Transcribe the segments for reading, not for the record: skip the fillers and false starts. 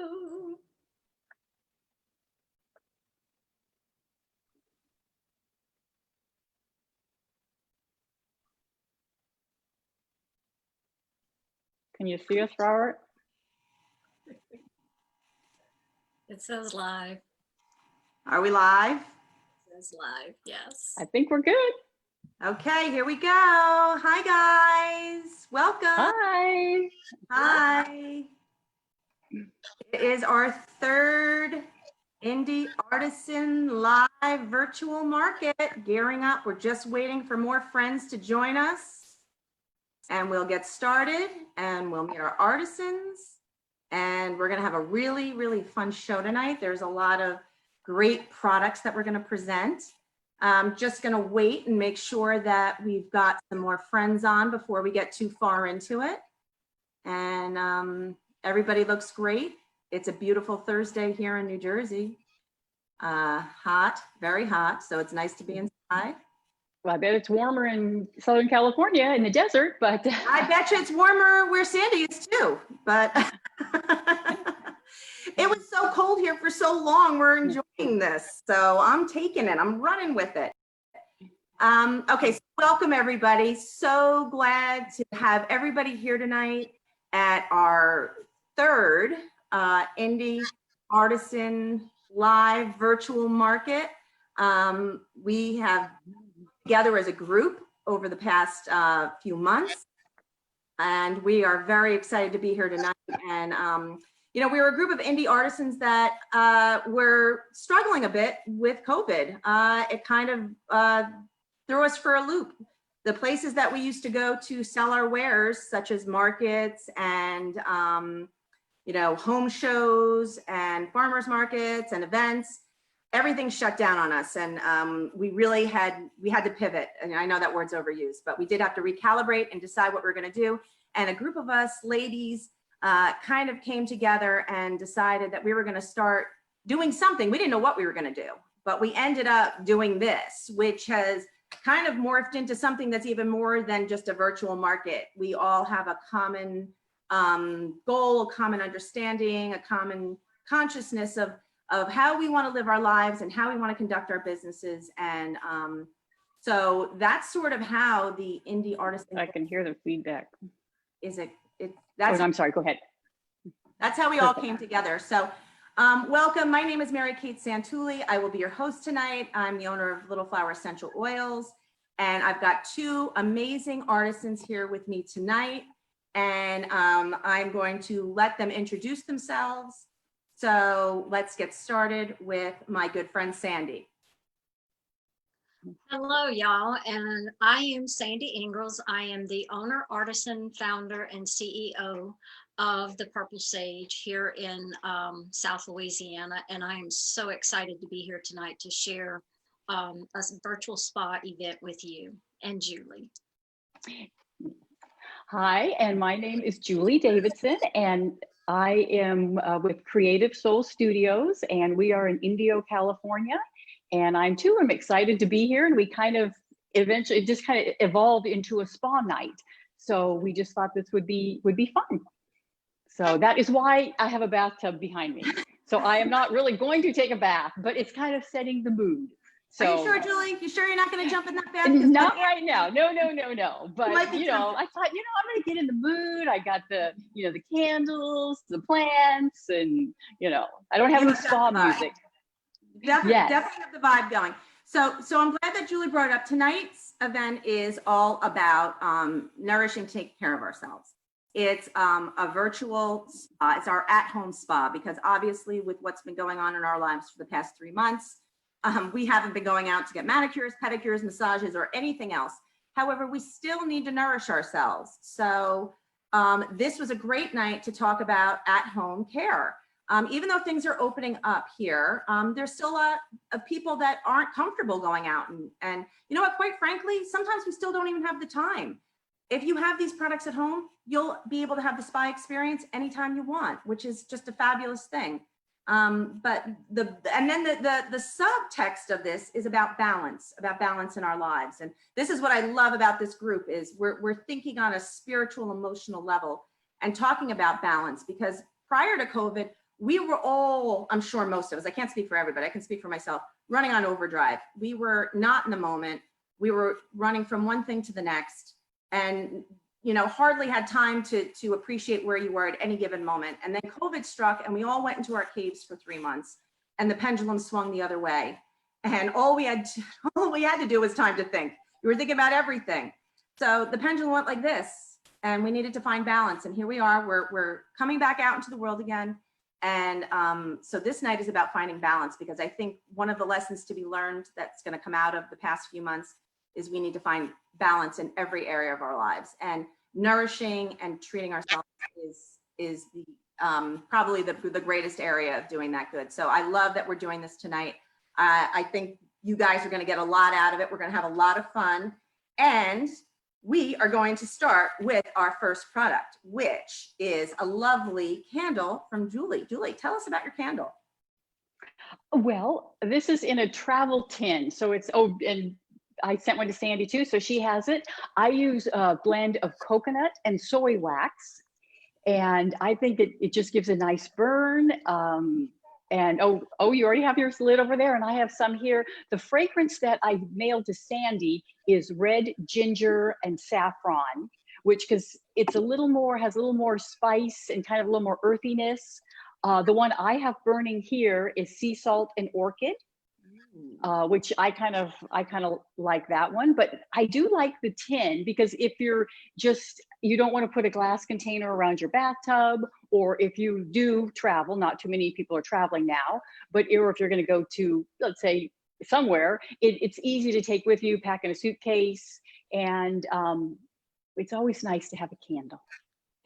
Hello. Can you see us, Robert? It says live. Are we live? It says live, yes. I think we're good. Okay, here we go. Hi, guys. Welcome. Hi. Hi. It is our third Indie Artisan live virtual market gearing up. We're just waiting for more friends to join us. And we'll get started and we'll meet our artisans. And we're going to have a really, really fun show tonight. There's a lot of great products that we're going to present. I'm just going to wait and make sure that we've got some more friends on before we get too far into it. And everybody looks great. It's a beautiful Thursday here in New Jersey. Hot, very hot. So it's nice to be inside. Well, I bet it's warmer in Southern California in the desert, but I bet you it's warmer where Sandy is too, but it was so cold here for so long. We're enjoying this. So I'm taking it. I'm running with it. Okay, so welcome everybody. So glad to have everybody here tonight at our third Indie Artisan live virtual market. We have together as a group over the past few months, and we are very excited to be here tonight. And you know, we were a group of indie artisans that were struggling a bit with COVID. It kind of threw us for a loop. The places that we used to go to sell our wares, such as markets and you know, home shows and farmers markets and events, everything shut down on us. And we really had to pivot. And I know that word's overused, but we did have to recalibrate and decide what we're going to do. And a group of us ladies kind of came together and decided that we were going to start doing something. We didn't know what we were going to do, but we ended up doing this, which has kind of morphed into something that's even more than just a virtual market. We all have a common goal, a common understanding, a common consciousness of how we want to live our lives and how we want to conduct our businesses. And so that's sort of how the Indie Artisan. I can hear the feedback. That's, oh, I'm sorry, go ahead. That's how we all came together. So welcome. My name is Mary Kate Santulli. I will be your host tonight. I'm the owner of Little Flower Essential Oils. And I've got two amazing artisans here with me tonight. And I'm going to let them introduce themselves. So let's get started with my good friend, Sandy. Hello, y'all. And I am Sandy Engels. I am the owner, artisan, founder, and CEO of the Purple Sage here in South Louisiana. And I am so excited to be here tonight to share a virtual spa event with you and Julie. Hi, and my name is Julie Davidson, and I am with Creative Soul Studios, and we are in Indio, California. And I'm excited to be here. And we kind of eventually just kind of evolved into a spa night. So we just thought this would be fun. So that is why I have a bathtub behind me. So I am not really going to take a bath, but it's kind of setting the mood. So, are you sure, Julie? You sure you're not going to jump in that bath? Not right now. No. But you know, I thought, you know, I'm going to get in the mood. I got the, you know, the candles, the plants, and you know, I don't have any spa music. Definitely have the vibe going. So I'm glad that Julie brought it up. Tonight's event is all about nourishing, taking care of ourselves. It's a virtual spa. It's our at-home spa, because obviously with what's been going on in our lives for the past 3 months, we haven't been going out to get manicures, pedicures, massages, or anything else. However, we still need to nourish ourselves. So this was a great night to talk about at-home care. Even though things are opening up here, there's still a lot of people that aren't comfortable going out. And you know what, quite frankly, sometimes we still don't even have the time. If you have these products at home, you'll be able to have the spa experience anytime you want, which is just a fabulous thing. But the subtext of this is about balance in our lives. And this is what I love about this group is we're thinking on a spiritual, emotional level and talking about balance, because prior to COVID, we were all, I'm sure most of us, I can't speak for everybody, I can speak for myself, running on overdrive. We were not in the moment. We were running from one thing to the next, and hardly had time to appreciate where you were at any given moment. And then COVID struck, and we all went into our caves for 3 months, and the pendulum swung the other way. And all we had to do was time to think. We were thinking about everything. So the pendulum went like this, and we needed to find balance. And here we are, we're coming back out into the world again. And so this night is about finding balance, because I think one of the lessons to be learned that's going to come out of the past few months is we need to find balance in every area of our lives. And nourishing and treating ourselves is the probably the greatest area of doing that good. So I love that we're doing this tonight. I think you guys are going to get a lot out of it. We're going to have a lot of fun. And we are going to start with our first product, which is a lovely candle from Julie. Julie, tell us about your candle. Well, this is in a travel tin. So it's, and I sent one to Sandy too, so she has it. I use a blend of coconut and soy wax, and I think it just gives a nice burn. And you already have yours lit over there, and I have some here. The fragrance that I mailed to Sandy is red ginger and saffron, which, because it's has a little more spice and kind of a little more earthiness. The one I have burning here is sea salt and orchid, which I kind of like that one. But I do like the tin, because if you don't want to put a glass container around your bathtub, or if you do travel, not too many people are traveling now, or if you're going to go to, let's say, somewhere, it's easy to take with you, pack in a suitcase, and it's always nice to have a candle.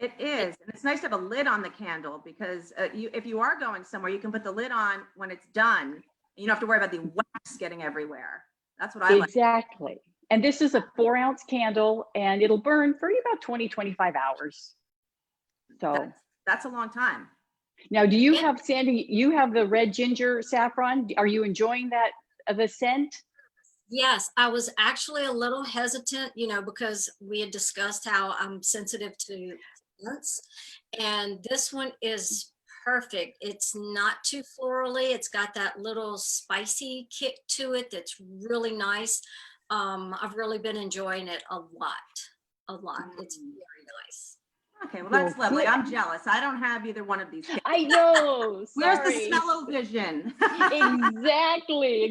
It is, and it's nice to have a lid on the candle, because if you are going somewhere, you can put the lid on when it's done. You don't have to worry about the wax getting everywhere. That's what I like. Exactly. And this is a 4-ounce candle, and it'll burn for about 20-25 hours. So that's a long time. Now, do you have, Sandy, you have the red ginger saffron? Are you enjoying the scent? Yes, I was actually a little hesitant, because we had discussed how I'm sensitive to scents, and this one is perfect. It's not too florally. It's got that little spicy kick to it that's really nice. I've really been enjoying it a lot. It's very nice. Okay, well, that's lovely. I'm jealous. I don't have either one of these. I know. Where's the smell-o-vision? Exactly.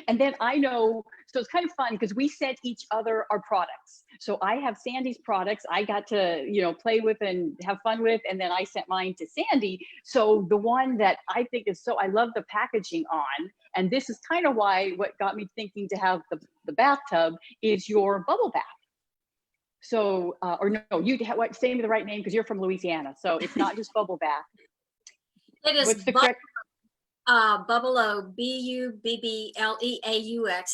And then I know, so it's kind of fun because we sent each other our products. So I have Sandy's products I got to, play with and have fun with, and then I sent mine to Sandy. So the one that I think is I love the packaging on, and this is kind of what got me thinking to have the bathtub, is your bubble bath. So, or no, say me the right name, because you're from Louisiana. So it's not just bubble bath. It is What's the correct? Bubbleaux, Bubbleaux,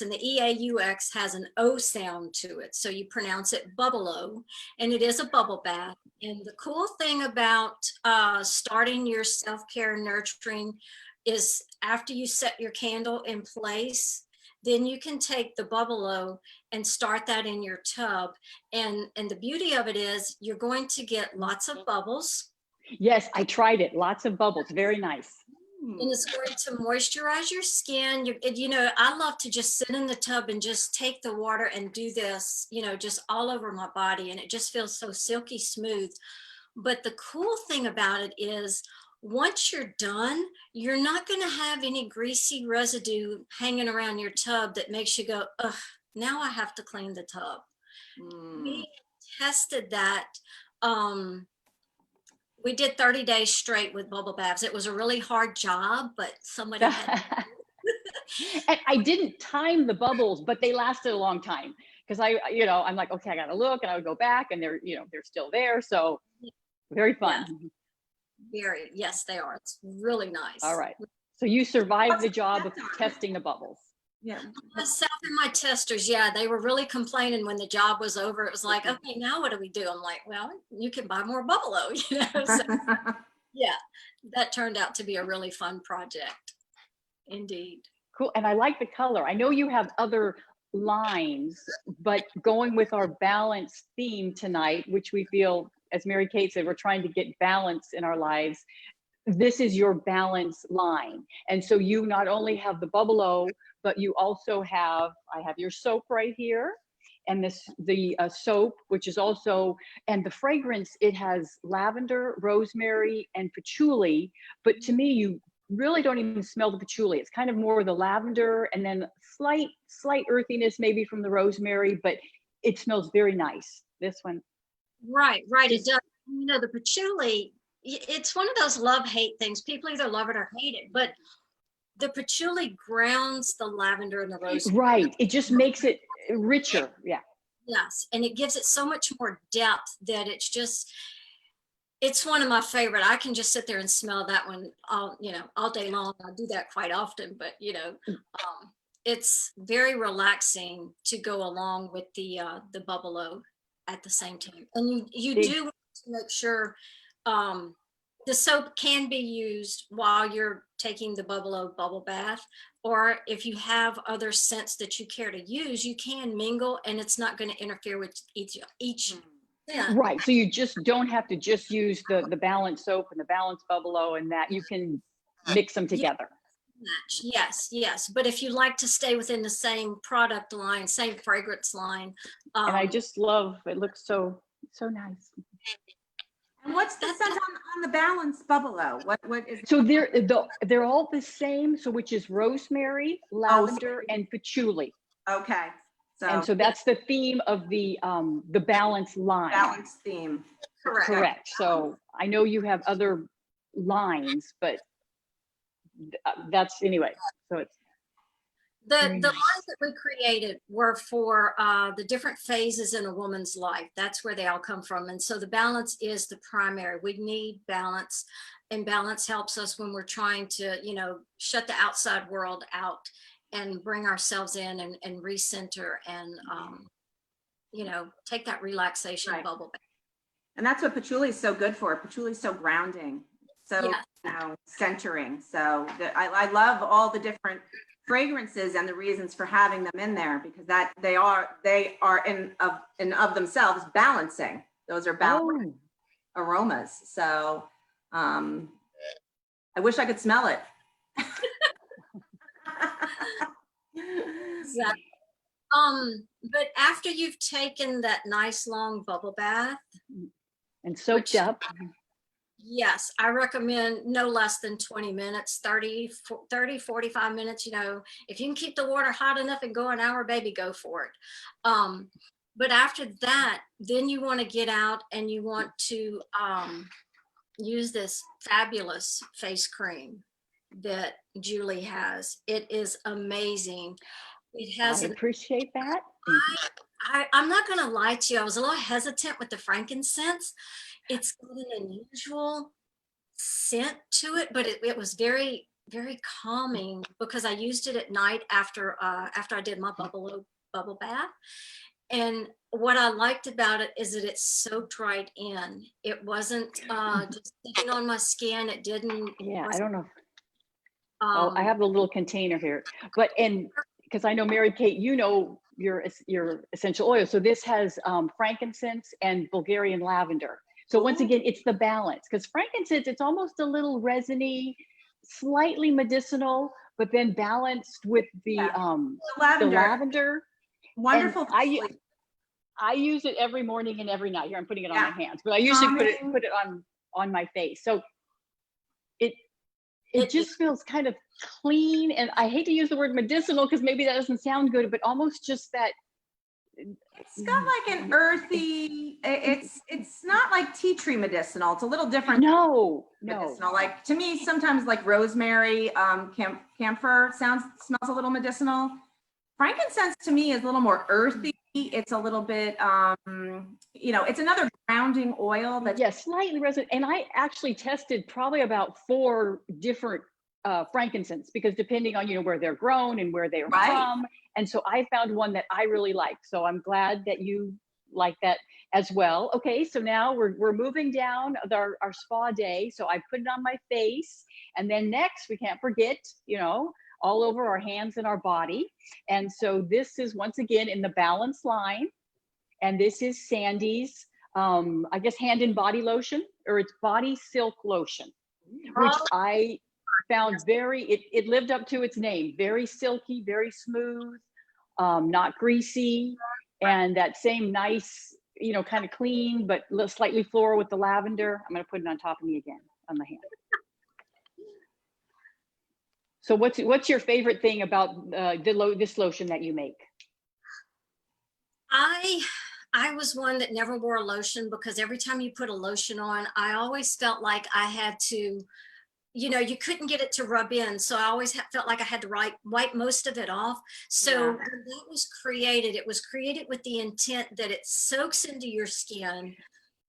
and the EAUX has an O sound to it. So you pronounce it Bubbleaux, and it is a bubble bath. And the cool thing about starting your self-care nurturing is after you set your candle in place, then you can take the Bubbleaux and start that in your tub. And the beauty of it is you're going to get lots of bubbles. Yes, I tried it. Lots of bubbles. Very nice. And it's going to moisturize your skin. I love to just sit in the tub and just take the water and do this, just all over my body. And it just feels so silky smooth. But the cool thing about it is once you're done, you're not going to have any greasy residue hanging around your tub that makes you go, ugh, now I have to clean the tub. We tested that. We did 30 days straight with bubble baths. It was a really hard job, but somebody had And I didn't time the bubbles, but they lasted a long time, because I'm like, okay, I gotta look, and I would go back, and they're still there. So very fun. Yeah. Yes, they are. It's really nice. All right. So you survived the job of testing the bubbles. Yeah. Myself and my testers, they were really complaining when the job was over. It was like, okay, now what do we do? I'm like, well, you can buy more Bubbleaux, So, yeah, that turned out to be a really fun project. Indeed. Cool. And I like the color. I know you have other lines, but going with our balance theme tonight, which we feel, as Mary Kate said, we're trying to get balance in our lives. this is your balance line. And so you not only have the Bubble-O, but you also have, I have your soap right here, and the soap, which is also, and the fragrance, it has lavender, rosemary, and patchouli. But to me, you really don't even smell the patchouli. It's kind of more the lavender, and then slight earthiness maybe from the rosemary, but it smells very nice. This one. Right, it does. You know, the patchouli, it's one of those love-hate things. People either love it or hate it, but the patchouli grounds the lavender and the rosemary. Right, it just makes it richer. Yeah. Yes, and it gives it so much more depth that it's one of my favorite. I can just sit there and smell that one all day long. I do that quite often, but it's very relaxing to go along with the Bubble-O at the same time. And you do want to make sure the soap can be used while you're taking the Bubble-O bubble bath, or if you have other scents that you care to use, you can mingle, and it's not going to interfere with each scent. Right, so you just don't have to just use the balance soap and the balance Bubble-O, and that you can mix them together. Yes, but if you like to stay within the same product line, same fragrance line, and I just love it. Looks so nice. And what's the scent on the balance Bubble-O? What is? So they're all the same. So which is rosemary, lavender, and patchouli. Okay. So that's the theme of the balance line. Balance theme. correct. So I know you have other lines, but that's anyway. So it's The nice. lines that we created were for the different phases in a woman's life. That's where they all come from. And so the balance is the primary. We need balance, and balance helps us when we're trying to, shut the outside world out and bring ourselves in and recenter and, take that relaxation bubble back. And that's what patchouli is so good for. Patchouli is so grounding, so centering. So I love all the different fragrances and the reasons for having them in there, because that they are in of themselves balancing. Those are balanced aromas. So I wish I could smell it. Exactly. But after you've taken that nice long bubble bath and soaked up. Yes, I recommend no less than 20 minutes, 30, 45 minutes. If you can keep the water hot enough and go an hour, baby, go for it. But after that, then you want to get out and you want to use this fabulous face cream that Julie has. It is amazing. It has. I appreciate that. I'm not going to lie to you. I was a little hesitant with the frankincense. It's got an unusual scent to it, but it was very, very calming because I used it at night after I did my bubble bath. And what I liked about it is that it soaked right in. It wasn't just sitting on my skin. It didn't. Yeah, I don't know. I have the little container here, but because I know Mary Kate, your essential oil. So this has frankincense and Bulgarian lavender. So once again, it's the balance, because frankincense, it's almost a little resiny, slightly medicinal, but then balanced with the lavender. Wonderful. I use it every morning and every night. Here, I'm putting it on my hands, but I usually put it on my face. So it just feels kind of clean, and I hate to use the word medicinal because maybe that doesn't sound good, but almost just that. It's got like an earthy. It's not like tea tree medicinal. It's a little different. No. Medicinal. Like to me, sometimes like rosemary, camphor smells a little medicinal. Frankincense to me is a little more earthy. It's a little bit, it's another grounding oil that's slightly resonant. And I actually tested probably about 4 different frankincense, because depending on where they're grown and where they're from, and so I found one that I really like. So I'm glad that you like that as well. Okay, so now we're moving down our spa day. So I put it on my face, and then next we can't forget, all over our hands and our body. And so this is once again in the balance line, and this is Sandy's I guess hand and body lotion, or it's body silk lotion. which Oh, I found it lived up to its name, very silky, very smooth, not greasy, and that same nice, kind of clean, but slightly floral with the lavender. I'm going to put it on top of me again on the hand. So what's your favorite thing about this lotion that you make? I was one that never wore a lotion because every time you put a lotion on, I always felt like I had to, you couldn't get it to rub in. So I always felt like I had to wipe most of it off. So when that was created, it was created with the intent that it soaks into your skin.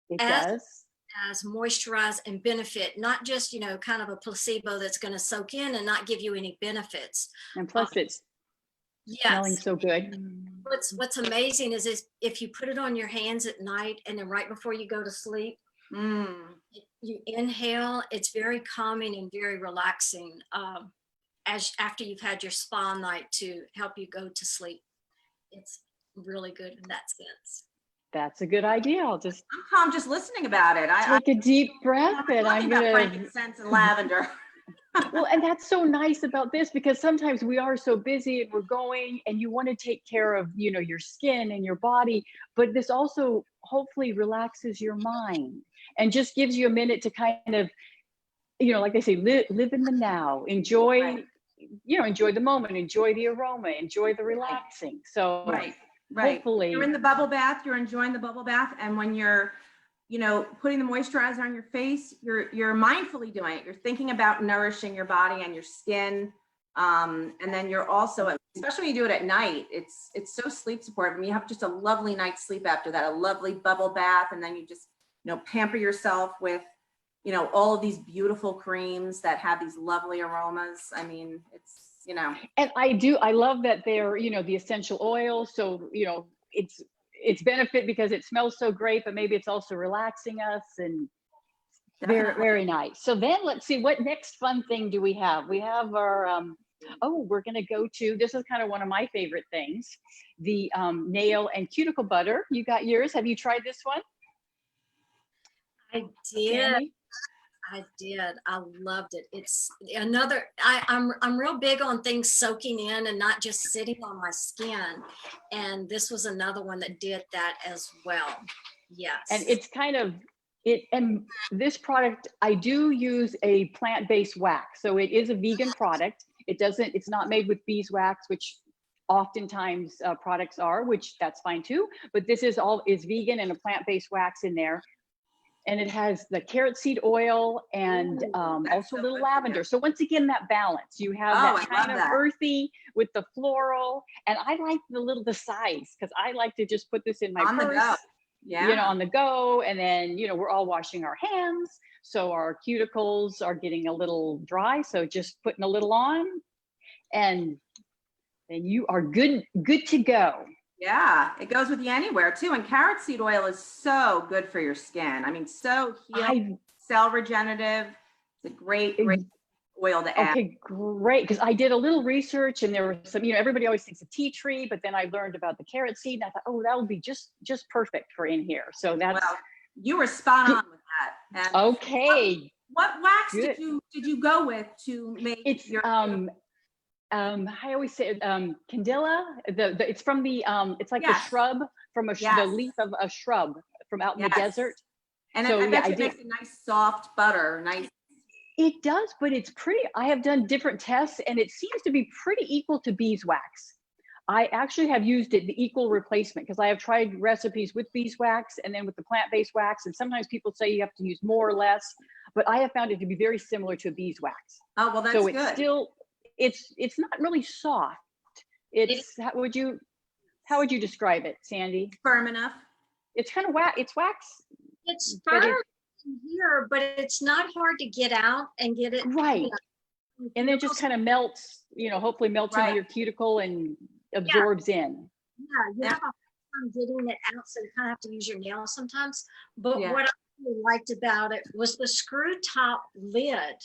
It does. As moisturize and benefit, not just, kind of a placebo that's going to soak in and not give you any benefits. And plus it's smelling so good. What's amazing is if you put it on your hands at night and then right before you go to sleep, you inhale, it's very calming and very relaxing after you've had your spa night to help you go to sleep. It's really good in that sense. That's a good idea. I'm calm just listening about it. Take a deep breath and I'm gonna frankincense and lavender. Well, and that's so nice about this, because sometimes we are so busy and we're going and you want to take care of, your skin and your body, but this also hopefully relaxes your mind and just gives you a minute to kind of, like they say, live in the now, enjoy, enjoy the moment, enjoy the aroma, enjoy the relaxing. So hopefully you're in the bubble bath, you're enjoying the bubble bath. And when you're putting the moisturizer on your face, you're mindfully doing it. You're thinking about nourishing your body and your skin. And then you're also, especially when you do it at night, it's so sleep supportive. I mean, you have just a lovely night's sleep after that, a lovely bubble bath. And then you just, pamper yourself with, all of these beautiful creams that have these lovely aromas. I mean, it's, And I love that they're, the essential oils. So, it's benefit because it smells so great, but maybe it's also relaxing us, and very, very nice. So then let's see, what next fun thing do we have? We have our, we're going to go to, this is kind of one of my favorite things, the nail and cuticle butter. You got yours. Have you tried this one? I did. Sandy? I did. I loved it. It's another, I'm real big on things soaking in and not just sitting on my skin. And this was another one that did that as well. Yes. And it's kind of, and this product, I do use a plant-based wax. So it is a vegan product. It's not made with beeswax, which oftentimes products are, which that's fine too. But this is vegan and a plant-based wax in there. And it has the carrot seed oil and also a little lavender. So once again, that balance, you have that kind of earthy with the floral. And I like the size, because I like to just put this in my purse, on the go. And then, we're all washing our hands. So our cuticles are getting a little dry. So just putting a little on and you are good to go. Yeah, it goes with you anywhere too. And carrot seed oil is so good for your skin. I mean, so healing, cell regenerative. It's a great oil to add. Okay, great. Because I did a little research, and there was some, everybody always thinks of tea tree, but then I learned about the carrot seed, and I thought, that would be just perfect for in here. So that's. Well, you were spot on with that. And okay. What wax did you go with to make your? I always say candela. It's from the it's like the shrub from the leaf of a shrub from out in the desert. And so, I bet it makes a nice soft butter. Nice. It does, but it's pretty. I have done different tests, and it seems to be pretty equal to beeswax. I actually have used it the equal replacement, because I have tried recipes with beeswax and then with the plant-based wax, and sometimes people say you have to use more or less, but I have found it to be very similar to beeswax. Oh well, that's good. So it's still. It's not really soft. How would you describe it, Sandy? Firm enough. It's kind of wax. It's wax. It's firm here, but it's not hard to get out and get it right. And then it just kind of melts. Hopefully melts into your cuticle and absorbs in. Yeah, you have a hard time getting it out, so you kind of have to use your nails sometimes. But what I really liked about it was the screw top lid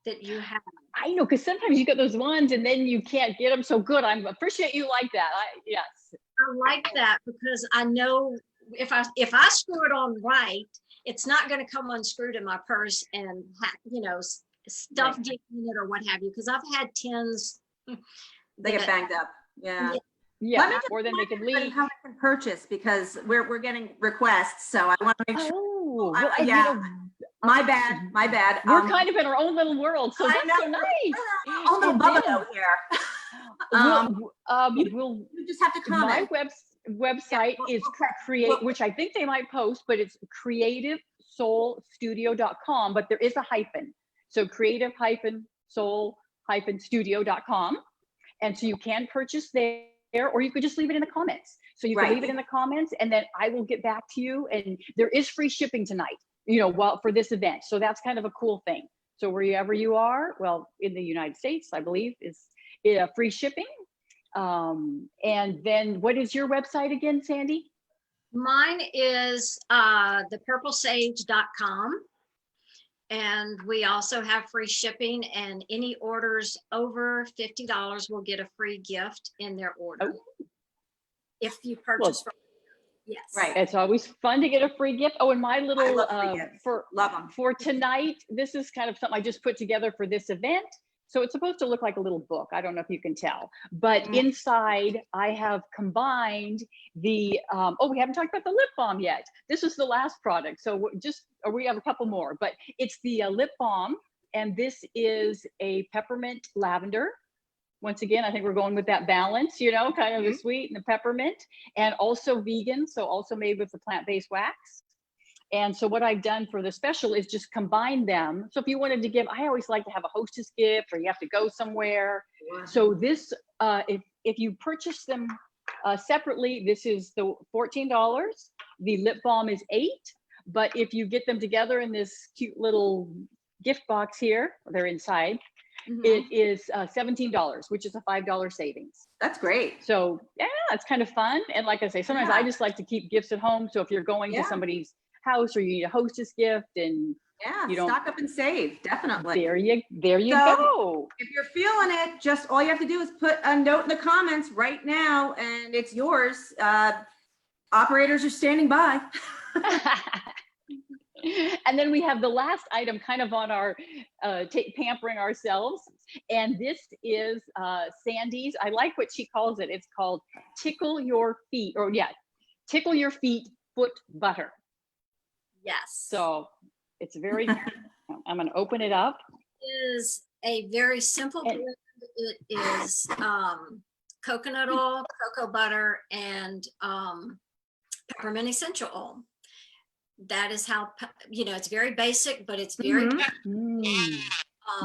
that you have. I know, because sometimes you get those ones and then you can't get them so good. I appreciate you like that. Yes. I like that because I know if I screw it on right it's not going to come unscrewed in my purse and stuff get in it or what have you. Because I've had tins. They get banged up. Yeah. Yeah. Let me just or then they can leave. how they can purchase, because we're getting requests, so I want to make sure. Oh, I- well, and, yeah. you know, My bad. My bad. we're kind of in our own little world, so I that's know. so nice. Oh no, And Bubba then, over here. we'll You just have to my comment. website is create, Well- which I think they might post, but it's creativesoulstudio.com, but there is a hyphen. So creative-soul-studio.com. And so you can purchase there, or you could just leave it in the comments. So you can leave it in the comments, and then I will get back to you. And there is free shipping tonight, for this event. So that's kind of a cool thing. So wherever you are, well, in the United States, I believe, is free shipping. And then what is your website again, Sandy? Mine is thepurplesage.com. And we also have free shipping, and any orders over $50 will get a free gift in their order. Oh. If you purchase from yes. Right. It's always fun to get a free gift. Oh, and my little love them. For tonight, this is kind of something I just put together for this event. So it's supposed to look like a little book. I don't know if you can tell, but inside I have combined the, we haven't talked about the lip balm yet. This is the last product. So we have a couple more, but it's the lip balm. And this is a peppermint lavender. Once again, I think we're going with that balance, kind of the sweet and the peppermint, and also vegan. So also made with the plant-based wax. And so what I've done for the special is just combine them. So if you wanted to give, I always like to have a hostess gift, or you have to go somewhere. Wow. So this, if you purchase them separately, this is the $14. The lip balm is $8. But if you get them together in this cute little gift box here, they're inside, it is $17, which is a $5 savings. That's great. So yeah, it's kind of fun. And like I say, sometimes I just like to keep gifts at home. So if you're going to somebody's house, or you need a hostess gift, and you don't stock up and save, definitely. There you go. If you're feeling it, just all you have to do is put a note in the comments right now, and it's yours. Operators are standing by. And then we have the last item kind of on our pampering ourselves, and this is Sandy's. I like what she calls it. It's called Tickle Your Feet, Tickle Your Feet Foot Butter. Yes. So it's very, I'm going to open it up. It is a very simple blend. It is coconut oil, cocoa butter, and peppermint essential oil. That is how, it's very basic, but it's very.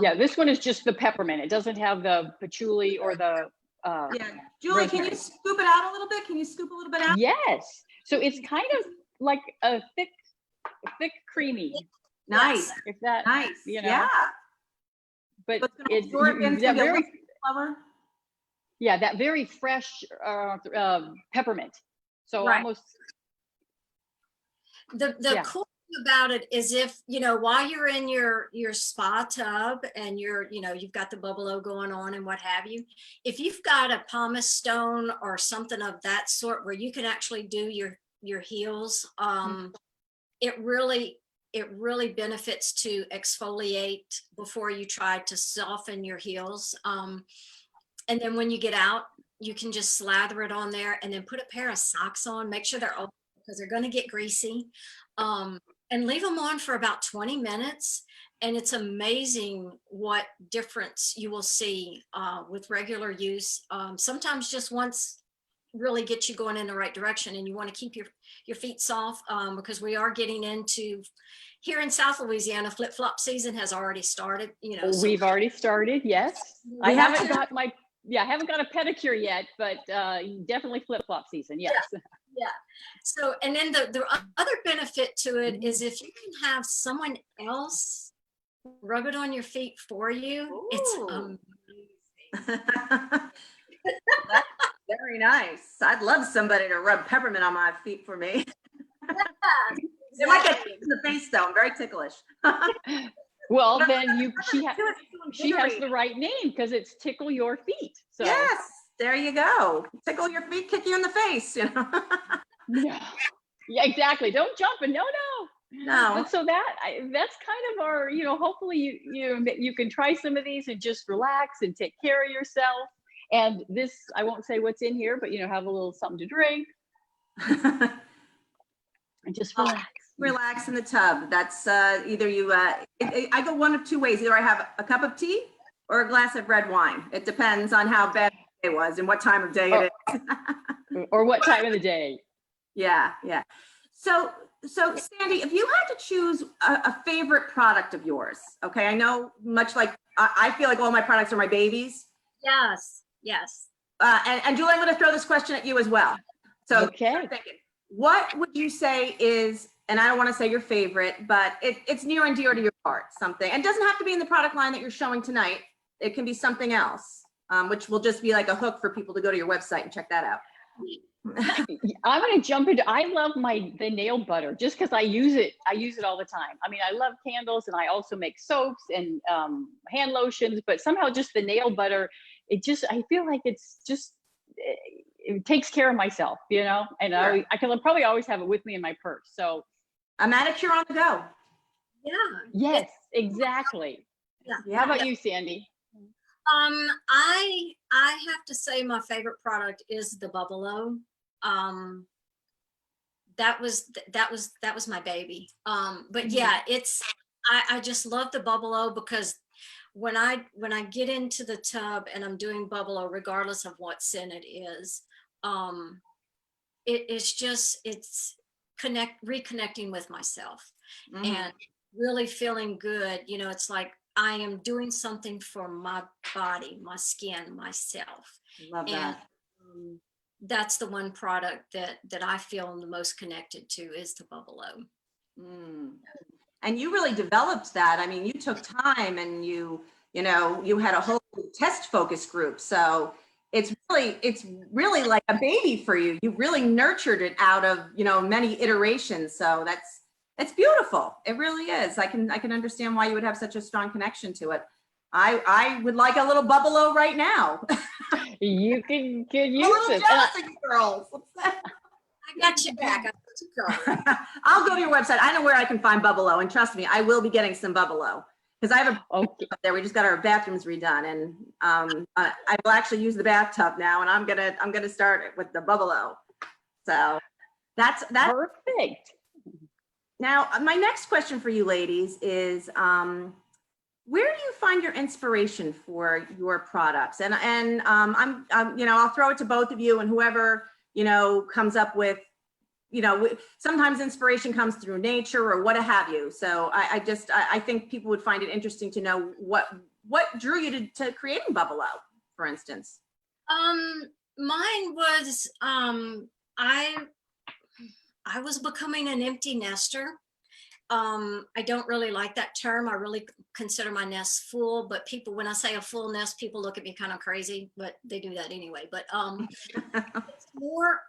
Yeah, this one is just the peppermint. It doesn't have the patchouli or the. Julie, can you scoop it out a little bit? Can you scoop a little bit out? Yes. So it's kind of like a thick, creamy. Nice. If that, nice. Yeah. But it's that very flower. Yeah, that very fresh peppermint. So almost. The cool thing about it is, if while you're in your spa tub and you've got the bubble going on and what have you, if you've got a pumice stone or something of that sort where you can actually do your heels, it really benefits to exfoliate before you try to soften your heels. And then when you get out, you can just slather it on there, and then put a pair of socks on. Make sure they're open, because they're going to get greasy, and leave them on for about 20 minutes. And it's amazing what difference you will see with regular use. Sometimes just once really get you going in the right direction, and you want to keep your feet soft, because we are getting into, here in South Louisiana, flip-flop season has already started. So we've already started. Yes. I haven't got a pedicure yet, but definitely flip-flop season. Yes. Yeah. So, and then the other benefit to it is, if you can have someone else rub it on your feet for you. Ooh. It's amazing. That's very nice. I'd love somebody to rub peppermint on my feet for me. Yeah, It might get in the face though. I'm very ticklish. Well, then she has the right name, because it's Tickle Your Feet. So yes, there you go. Tickle your feet, kick you in the face. Yeah, exactly. Don't jump, and no. No. But so that's kind of our, hopefully you can try some of these and just relax and take care of yourself. And this, I won't say what's in here, but have a little something to drink and just relax. Relax in the tub. That's either you, I go one of two ways. Either I have a cup of tea or a glass of red wine. It depends on how bad it was and what time of day it is. Or what time of the day. Yeah, yeah. So Sandy, if you had to choose a favorite product of yours, okay, I know much like, I feel like all my products are my babies. Yes, yes. And Julie, I'm going to throw this question at you as well. So Okay. I'm thinking, what would you say is, and I don't want to say your favorite, but it's near and dear to your heart, something. It doesn't have to be in the product line that you're showing tonight. It can be something else, which will just be like a hook for people to go to your website and check that out. I'm going to jump into, I love the nail butter just because I use it all the time. I mean, I love candles and I also make soaps and hand lotions, but somehow just the nail butter, I feel like it's just, it takes care of myself, and Sure. I can probably always have it with me in my purse. So A manicure on the go. Yeah. yes, exactly. Yeah. How about you, Sandy? I have to say my favorite product is the Bubble-O. That was my baby. But yeah, I just love the Bubble-O because when I get into the tub and I'm doing Bubble-O, regardless of what scent it is, it's reconnecting with myself and really feeling good. It's like I am doing something for my body, my skin, myself. Love that. And that's the one product that I feel the most connected to is the Bubble-O. And you really developed that. I mean, you took time and you had a whole test focus group. So it's really like a baby for you. You really nurtured it out of, many iterations. So it's beautiful. It really is. I can understand why you would have such a strong connection to it. I would like a little Bubble-O right now. You can use A little it. jealous of you girls. I got you back. I got you covered. I'll go to your website. I know where I can find Bubble-O, and trust me, I will be getting some Bubble-O because I have a Okay. up there. We just got our bathrooms redone, and I will actually use the bathtub now, and I'm gonna start with the Bubble-O. So that's Perfect. Now, my next question for you ladies is, where do you find your inspiration for your products? And I'll throw it to both of you and whoever, comes up with, sometimes inspiration comes through nature or what have you. So I think people would find it interesting to know what drew you to creating Bubble-O, for instance. Mine was, I was becoming an empty nester. I don't really like that term. I really consider my nest full, but when I say a full nest, people look at me kind of crazy, but they do that anyway. But it's more,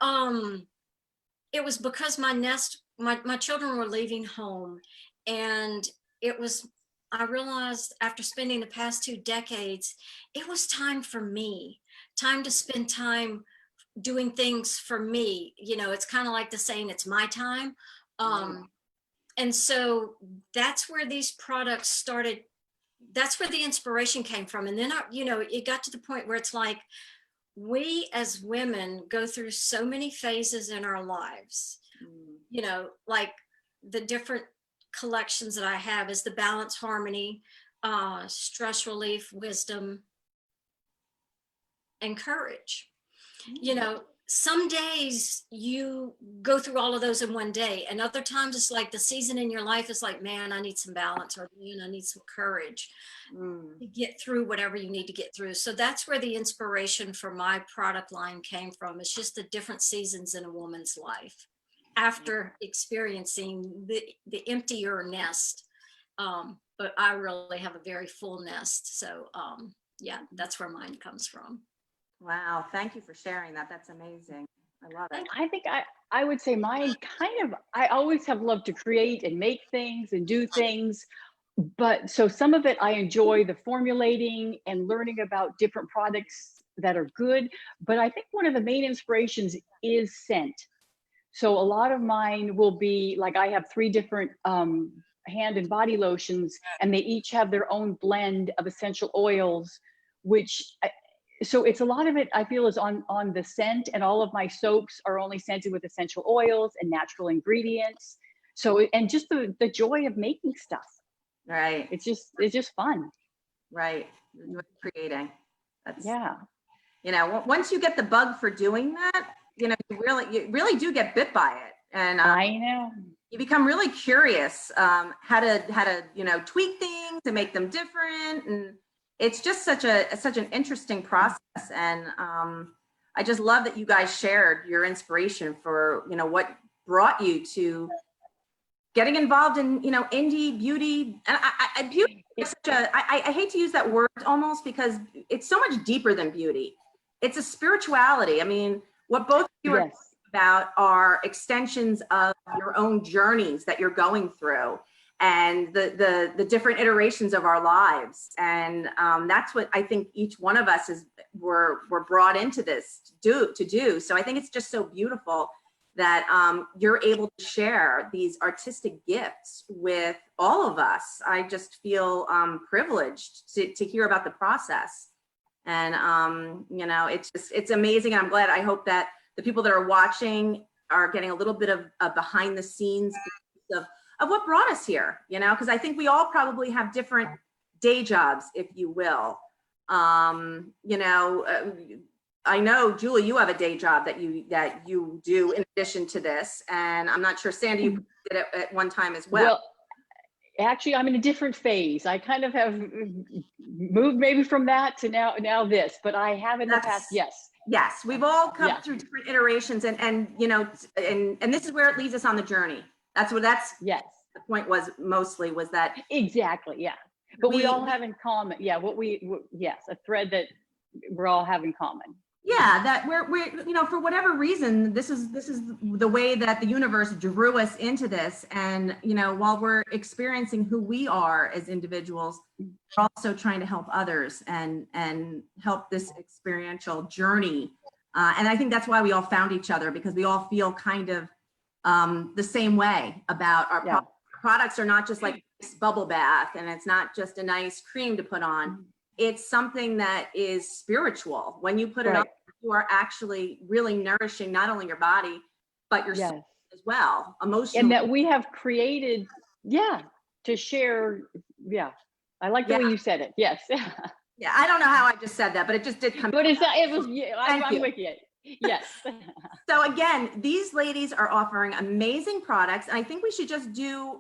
it was because my nest, my children were leaving home, and I realized after spending the past 2 decades, it was time for me, time to spend time doing things for me. It's kind of like the saying, it's my time. And so that's where these products started. That's where the inspiration came from. And then, it got to the point where it's like, we as women go through so many phases in our lives, like the different collections that I have is the balance, harmony, stress relief, wisdom, and courage. Some days you go through all of those in one day, and other times it's like the season in your life is like, man, I need some balance, or man, I need some courage to get through whatever you need to get through. So that's where the inspiration for my product line came from. It's just the different seasons in a woman's life after experiencing the emptier nest. But I really have a very full nest. So yeah, that's where mine comes from. Wow, thank you for sharing that. That's amazing. I love it. I think I would say mine I always have loved to create and make things and do things. But so some of it I enjoy the formulating and learning about different products that are good. But I think one of the main inspirations is scent. So a lot of mine will be like, I have 3 different hand and body lotions, and they each have their own blend of essential oils, which so it's a lot of it I feel is on the scent, and all of my soaps are only scented with essential oils and natural ingredients. So, and just the joy of making stuff. Right. It's just fun. Right. Creating. That's, Yeah. you know, once you get the bug for doing that, you know, you really do get bit by it. And I know. you become really curious how to, you know, tweak things and make them different. And it's just such an interesting process. And I just love that you guys shared your inspiration for, you know, what brought you to getting involved in, you know, indie beauty. And beauty is such a, I hate to use that word almost, because it's so much deeper than beauty. It's a spirituality. I mean, what both of you are about are extensions of your own journeys that you're going through, and the different iterations of our lives. And that's what I think each one of us were brought into this to do. So I think it's just so beautiful that you're able to share these artistic gifts with all of us. I just feel privileged to hear about the process. And you know, it's amazing. I'm glad. I hope that the people that are watching are getting a little bit of behind the scenes of what brought us here, you know, because I think we all probably have different day jobs, if you will. You know, I know, Julie, you have a day job that you do in addition to this, and I'm not sure, Sandy, you did it at one time as well. Well, actually, I'm in a different phase. I kind of have moved maybe from that to now this, but I have in the past, yes. Yes, we've all come through different iterations, and you know, and this is where it leads us on the journey. Yes. The point was that exactly, yeah. But we all have in common, yeah. Yes, a thread that we're all have in common. Yeah, that we're you know, for whatever reason, this is the way that the universe drew us into this. And you know, while we're experiencing who we are as individuals, we're also trying to help others and help this experiential journey. And I think that's why we all found each other, because we all feel kind of the same way about our products. Are not just like this bubble bath, and it's not just a nice cream to put on. It's something that is spiritual. When you put it on, you are actually really nourishing not only your body, but your soul as well, emotionally. And that we have created, to share. Yeah, I like the way you said it. Yes. Yeah, I don't know how I just said that, but it just did come. But it's not, it was. I'm with you. Yes. So again, these ladies are offering amazing products, and I think we should just do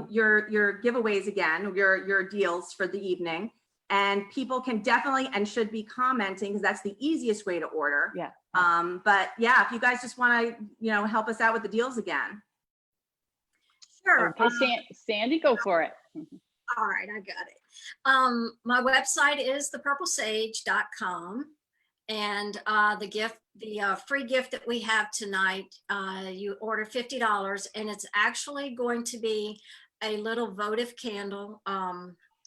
your giveaways again, your deals for the evening. And people can definitely and should be commenting, because that's the easiest way to order. Yeah. But yeah, if you guys just want to, you know, help us out with the deals again. Sure. Okay, Sandy, go for it. All right, I got it. My website is thepurplesage.com, and the free gift that we have tonight, you order $50, and it's actually going to be a little votive candle.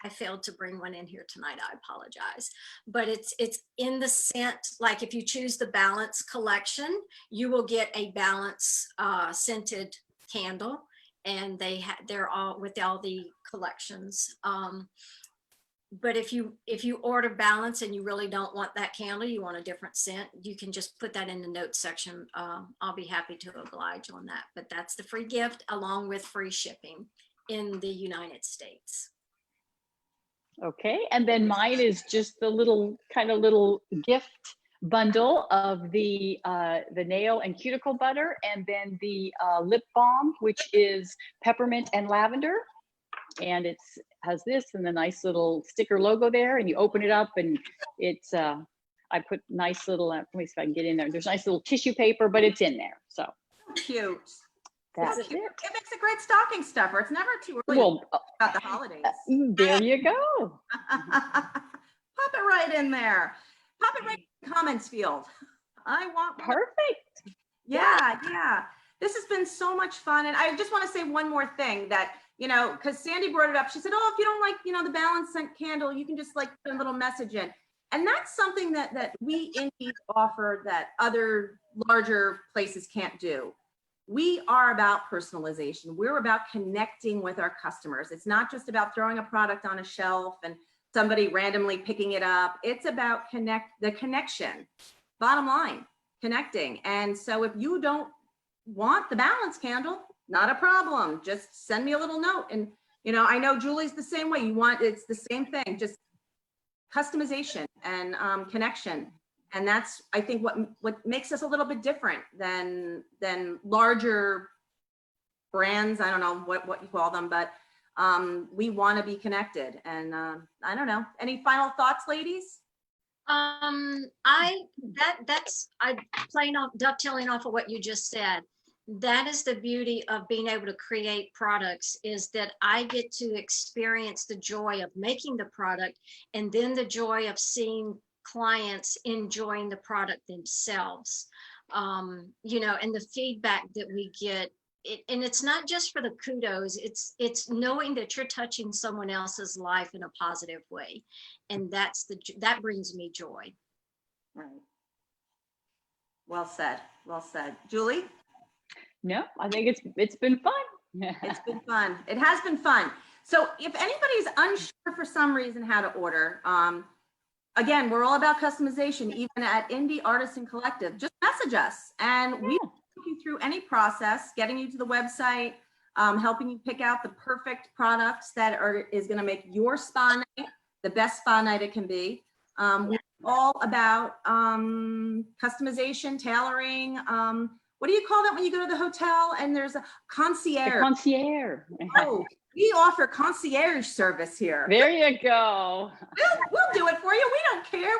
I failed to bring one in here tonight. I apologize, but it's in the scent. Like if you choose the Balance collection, you will get a Balance scented candle, and they're all with all the collections. But if you order Balance and you really don't want that candle, you want a different scent, you can just put that in the notes section. I'll be happy to oblige on that. But that's the free gift, along with free shipping in the United States. Okay, and then mine is just the little gift bundle of the nail and cuticle butter, and then the lip balm, which is peppermint and lavender, and has this and the nice little sticker logo there, and you open it up, and it's I put nice little, let me see if I can get in there. There's nice little tissue paper, but it's in there. So cute. That's it makes a great stocking stuffer. It's never too early about the holidays. There you go. Pop it right in there. Pop it right in the comments field. I want perfect. Yeah. This has been so much fun. And I just want to say one more thing that, you know, because Sandy brought it up. She said, oh, if you don't like, you know, the Balance scent candle, you can just like put a little message in. And that's something that we indies offer that other larger places can't do. we are about personalization. We're about connecting with our customers. It's not just about throwing a product on a shelf and somebody randomly picking it up. It's about the connection. Bottom line, connecting. And so if you don't want the balance candle, not a problem. Just send me a little note. And, you know, I know Julie's the same way. It's the same thing, just customization and connection. And that's, I think, what makes us a little bit different than larger brands. I don't know what you call them, but we want to be connected. And I don't know. Any final thoughts, ladies? Dovetailing off of what you just said. That is the beauty of being able to create products, is that I get to experience the joy of making the product, and then the joy of seeing clients enjoying the product themselves. You know, and the feedback that we get, and it's not just for the kudos, it's knowing that you're touching someone else's life in a positive way, and that brings me joy. Right. Well said. Well said. Julie? No, I think it's been fun. It's been fun. It has been fun. So if anybody's unsure for some reason how to order, again, we're all about customization, even at Indie Artisan Collective. Just message us and we will take you through any process, getting you to the website, helping you pick out the perfect products that is going to make your spa night the best spa night it can be. We're all about customization, tailoring. What do you call that when you go to the hotel and there's a concierge? The concierge. Oh, we offer concierge service here. There you go. We'll do it for you. We don't care.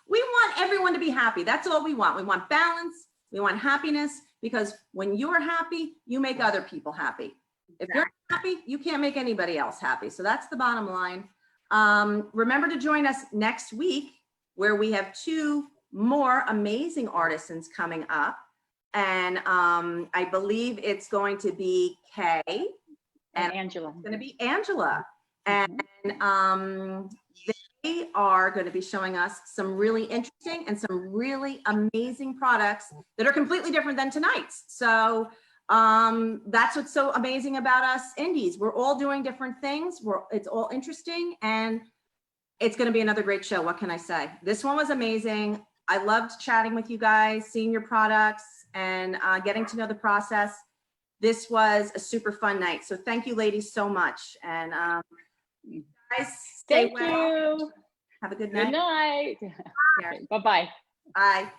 We want everyone to be happy. That's all we want. We want balance. We want happiness, because when you're happy, you make other people happy. If you're happy, you can't make anybody else happy. So that's the bottom line. Remember to join us next week, where we have 2 more amazing artisans coming up. And I believe it's going to be Kay and Angela. It's going to be Angela. And they are going to be showing us some really interesting and some really amazing products that are completely different than tonight's. So that's what's so amazing about us indies. We're all doing different things. It's all interesting, and it's going to be another great show. What can I say? This one was amazing. I loved chatting with you guys, seeing your products, and getting to know the process. This was a super fun night. So thank you, ladies, so much. And guys, stay well. Thank you. Have a good night. Good night. Bye-bye. Bye.